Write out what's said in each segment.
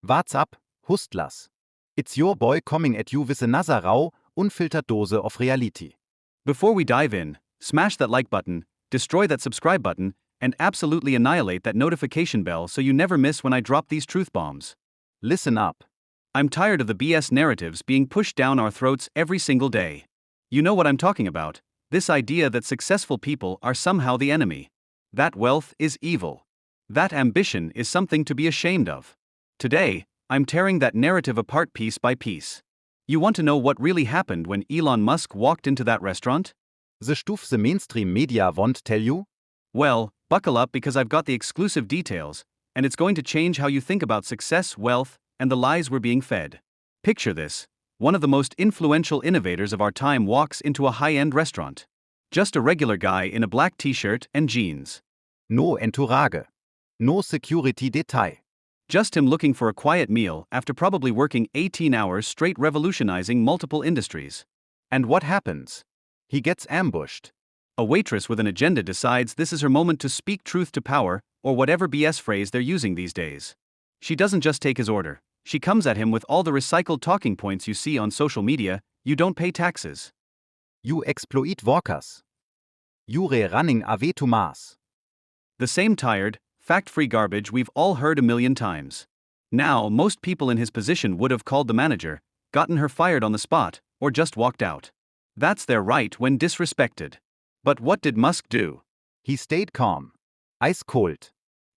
What's up, hustlers? It's your boy coming at you with another raw, unfiltered dose of reality. Before we dive in, smash that like button, destroy that subscribe button, and absolutely annihilate that notification bell so you never miss when I drop these truth bombs. Listen up. I'm tired of the BS narratives being pushed down our throats every single day. You know what I'm talking about, this idea that successful people are somehow the enemy. That wealth is evil. That ambition is something to be ashamed of. Today, I'm tearing that narrative apart piece by piece. You want to know what really happened when Elon Musk walked into that restaurant? The stuff the mainstream media won't tell you? Well, buckle up because I've got the exclusive details, and it's going to change how you think about success, wealth, and the lies we're being fed. Picture this: one of the most influential innovators of our time walks into a high-end restaurant. Just a regular guy in a black t-shirt and jeans. No entourage. No security detail. Just him looking for a quiet meal after probably working 18 hours straight revolutionizing multiple industries. And what happens? He gets ambushed. A waitress with an agenda decides this is her moment to speak truth to power, or whatever BS phrase they're using these days. She doesn't just take his order, she comes at him with all the recycled talking points you see on social media: you don't pay taxes. You exploit workers. You're running away to Mars. The same tired, fact-free garbage we've all heard a million times. Now, most people in his position would have called the manager, gotten her fired on the spot, or just walked out. That's their right when disrespected. But what did Musk do? He stayed calm. Ice cold.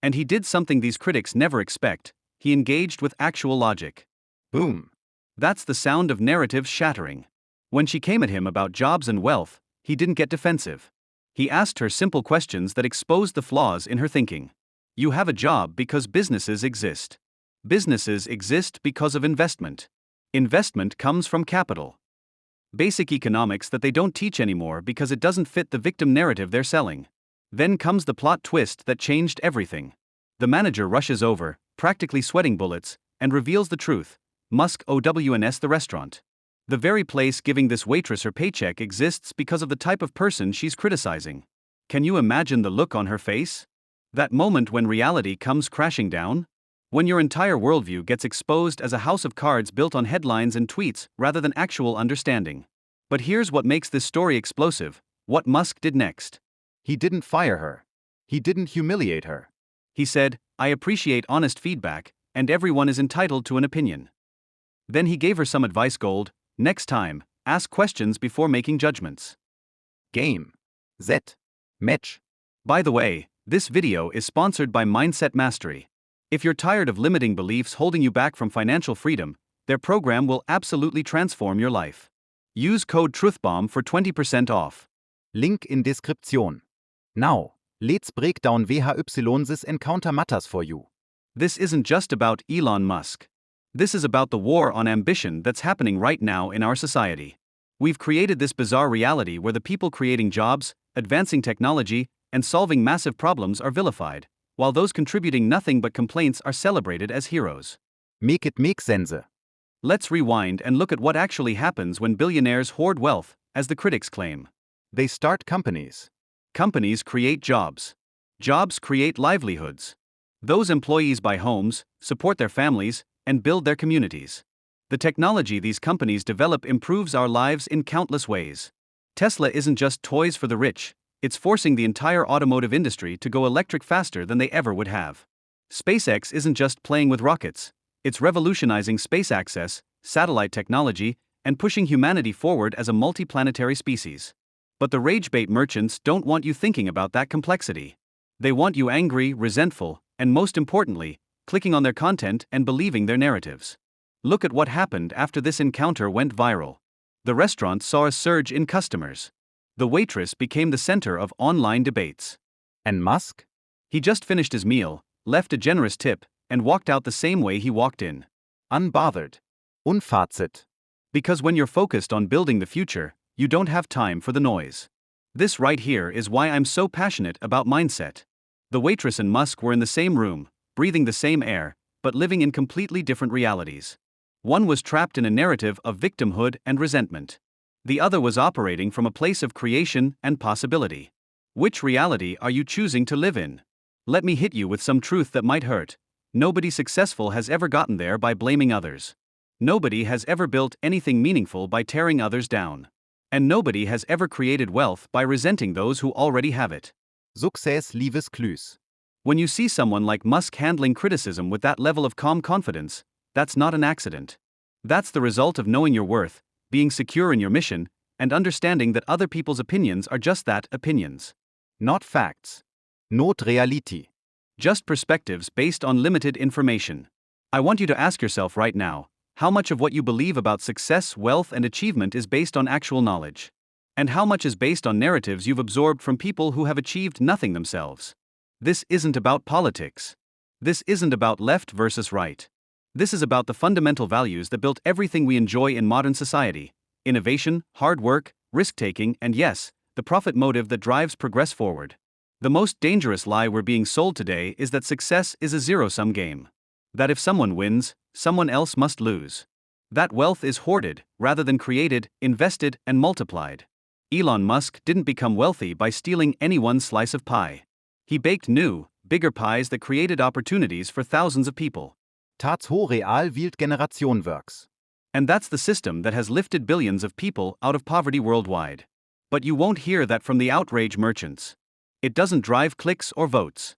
And he did something these critics never expect: he engaged with actual logic. Boom. That's the sound of narrative shattering. When she came at him about jobs and wealth, he didn't get defensive. He asked her simple questions that exposed the flaws in her thinking. You have a job because businesses exist. Businesses exist because of investment. Investment comes from capital. Basic economics that they don't teach anymore because it doesn't fit the victim narrative they're selling. Then comes the plot twist that changed everything. The manager rushes over, practically sweating bullets, and reveals the truth: Musk owns the restaurant. The very place giving this waitress her paycheck exists because of the type of person she's criticizing. Can you imagine the look on her face? That moment when reality comes crashing down? When your entire worldview gets exposed as a house of cards built on headlines and tweets rather than actual understanding. But here's what makes this story explosive: what Musk did next. He didn't fire her. He didn't humiliate her. He said, "I appreciate honest feedback, and everyone is entitled to an opinion." Then he gave her some advice: gold: next time, ask questions before making judgments. Game. Set. Match. By the way, this video is sponsored by Mindset Mastery. If you're tired of limiting beliefs holding you back from financial freedom, their program will absolutely transform your life. Use code TRUTHBOMB for 20% off. Link in description. Now, let's break down why this encounter matters for you. This isn't just about Elon Musk. This is about the war on ambition that's happening right now in our society. We've created this bizarre reality where the people creating jobs, advancing technology, and solving massive problems are vilified, while those contributing nothing but complaints are celebrated as heroes. Make it make sense. Let's rewind and look at what actually happens when billionaires hoard wealth, as the critics claim. They start companies. Companies create jobs. Jobs create livelihoods. Those employees buy homes, support their families, and build their communities. The technology these companies develop improves our lives in countless ways. Tesla isn't just toys for the rich, it's forcing the entire automotive industry to go electric faster than they ever would have. SpaceX isn't just playing with rockets, it's revolutionizing space access, satellite technology, and pushing humanity forward as a multiplanetary species. But the rage-bait merchants don't want you thinking about that complexity. They want you angry, resentful, and most importantly, clicking on their content and believing their narratives. Look at what happened after this encounter went viral. The restaurant saw a surge in customers. The waitress became the center of online debates. And Musk? He just finished his meal, left a generous tip, and walked out the same way he walked in. Unbothered. Unfazit. Because when you're focused on building the future, you don't have time for the noise. This right here is why I'm so passionate about mindset. The waitress and Musk were in the same room, breathing the same air, but living in completely different realities. One was trapped in a narrative of victimhood and resentment. The other was operating from a place of creation and possibility. Which reality are you choosing to live in? Let me hit you with some truth that might hurt. Nobody successful has ever gotten there by blaming others. Nobody has ever built anything meaningful by tearing others down. And nobody has ever created wealth by resenting those who already have it. Success lives clues. When you see someone like Musk handling criticism with that level of calm confidence, that's not an accident. That's the result of knowing your worth, being secure in your mission, and understanding that other people's opinions are just that, opinions. Not facts. Not reality. Just perspectives based on limited information. I want you to ask yourself right now, how much of what you believe about success, wealth, and achievement is based on actual knowledge? And how much is based on narratives you've absorbed from people who have achieved nothing themselves? This isn't about politics. This isn't about left versus right. This is about the fundamental values that built everything we enjoy in modern society: innovation, hard work, risk-taking, and yes, the profit motive that drives progress forward. The most dangerous lie we're being sold today is that success is a zero-sum game. That if someone wins, someone else must lose. That wealth is hoarded, rather than created, invested, and multiplied. Elon Musk didn't become wealthy by stealing anyone's slice of pie. He baked new, bigger pies that created opportunities for thousands of people. Tats ho real wild Generation works. And that's the system that has lifted billions of people out of poverty worldwide. But you won't hear that from the outrage merchants. It doesn't drive clicks or votes.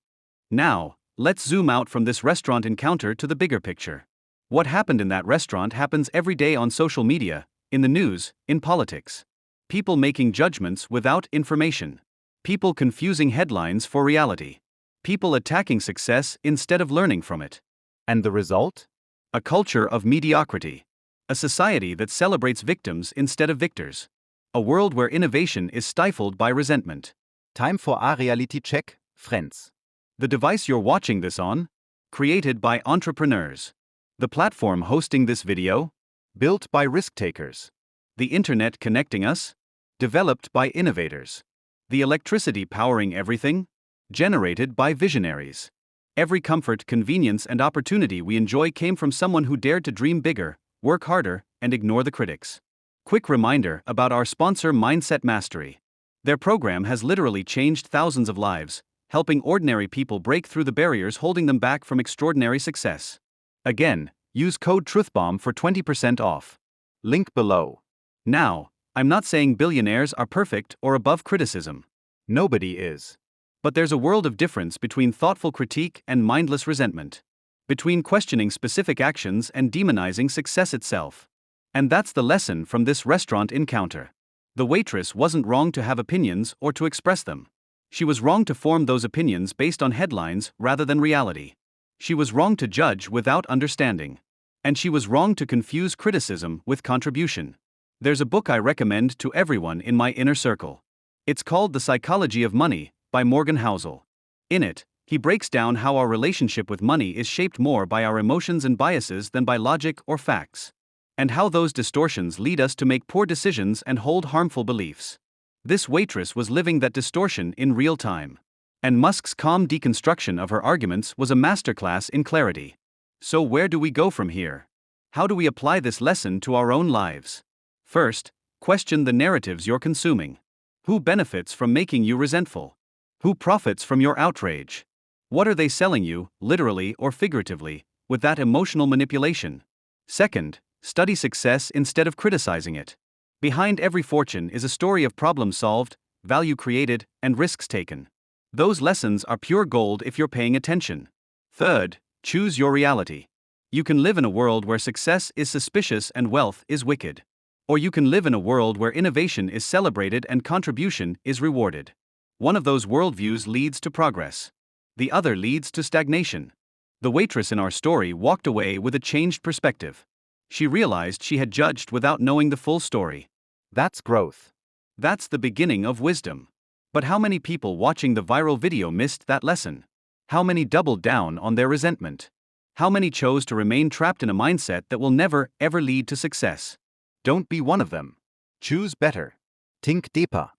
Now, let's zoom out from this restaurant encounter to the bigger picture. What happened in that restaurant happens every day on social media, in the news, in politics. People making judgments without information. People confusing headlines for reality. People attacking success instead of learning from it. And the result? A culture of mediocrity. A society that celebrates victims instead of victors. A world where innovation is stifled by resentment. Time for a reality check, friends. The device you're watching this on? Created by entrepreneurs. The platform hosting this video? Built by risk takers. The internet connecting us? Developed by innovators. The electricity powering everything? Generated by visionaries. Every comfort, convenience, and opportunity we enjoy came from someone who dared to dream bigger, work harder, and ignore the critics. Quick reminder about our sponsor Mindset Mastery. Their program has literally changed thousands of lives, helping ordinary people break through the barriers holding them back from extraordinary success. Again, use code TRUTHBOMB for 20% off. Link below. Now, I'm not saying billionaires are perfect or above criticism. Nobody is. But there's a world of difference between thoughtful critique and mindless resentment. Between questioning specific actions and demonizing success itself. And that's the lesson from this restaurant encounter. The waitress wasn't wrong to have opinions or to express them. She was wrong to form those opinions based on headlines rather than reality. She was wrong to judge without understanding. And she was wrong to confuse criticism with contribution. There's a book I recommend to everyone in my inner circle. It's called The Psychology of Money, by Morgan Housel. In it, he breaks down how our relationship with money is shaped more by our emotions and biases than by logic or facts. And how those distortions lead us to make poor decisions and hold harmful beliefs. This waitress was living that distortion in real time. And Musk's calm deconstruction of her arguments was a masterclass in clarity. So where do we go from here? How do we apply this lesson to our own lives? First, question the narratives you're consuming. Who benefits from making you resentful? Who profits from your outrage? What are they selling you, literally or figuratively, with that emotional manipulation? Second, study success instead of criticizing it. Behind every fortune is a story of problems solved, value created, and risks taken. Those lessons are pure gold if you're paying attention. Third, choose your reality. You can live in a world where success is suspicious and wealth is wicked. Or you can live in a world where innovation is celebrated and contribution is rewarded. One of those worldviews leads to progress. The other leads to stagnation. The waitress in our story walked away with a changed perspective. She realized she had judged without knowing the full story. That's growth. That's the beginning of wisdom. But how many people watching the viral video missed that lesson? How many doubled down on their resentment? How many chose to remain trapped in a mindset that will never, ever lead to success? Don't be one of them. Choose better. Think deeper.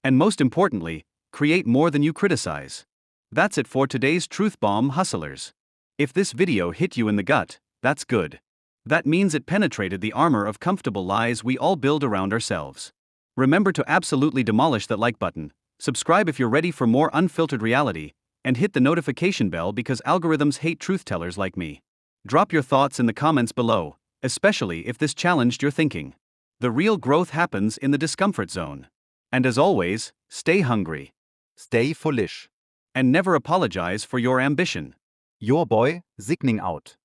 And most importantly, create more than you criticize. That's it for today's Truth Bomb Hustlers. If this video hit you in the gut, that's good. That means it penetrated the armor of comfortable lies we all build around ourselves. Remember to absolutely demolish that like button, subscribe if you're ready for more unfiltered reality, And hit the notification bell because algorithms hate truth tellers like me. Drop your thoughts in the comments below, especially if this challenged your thinking. The real growth happens in the discomfort zone. And as always, stay hungry. Stay foolish. And never apologize for your ambition. Your boy, signing out.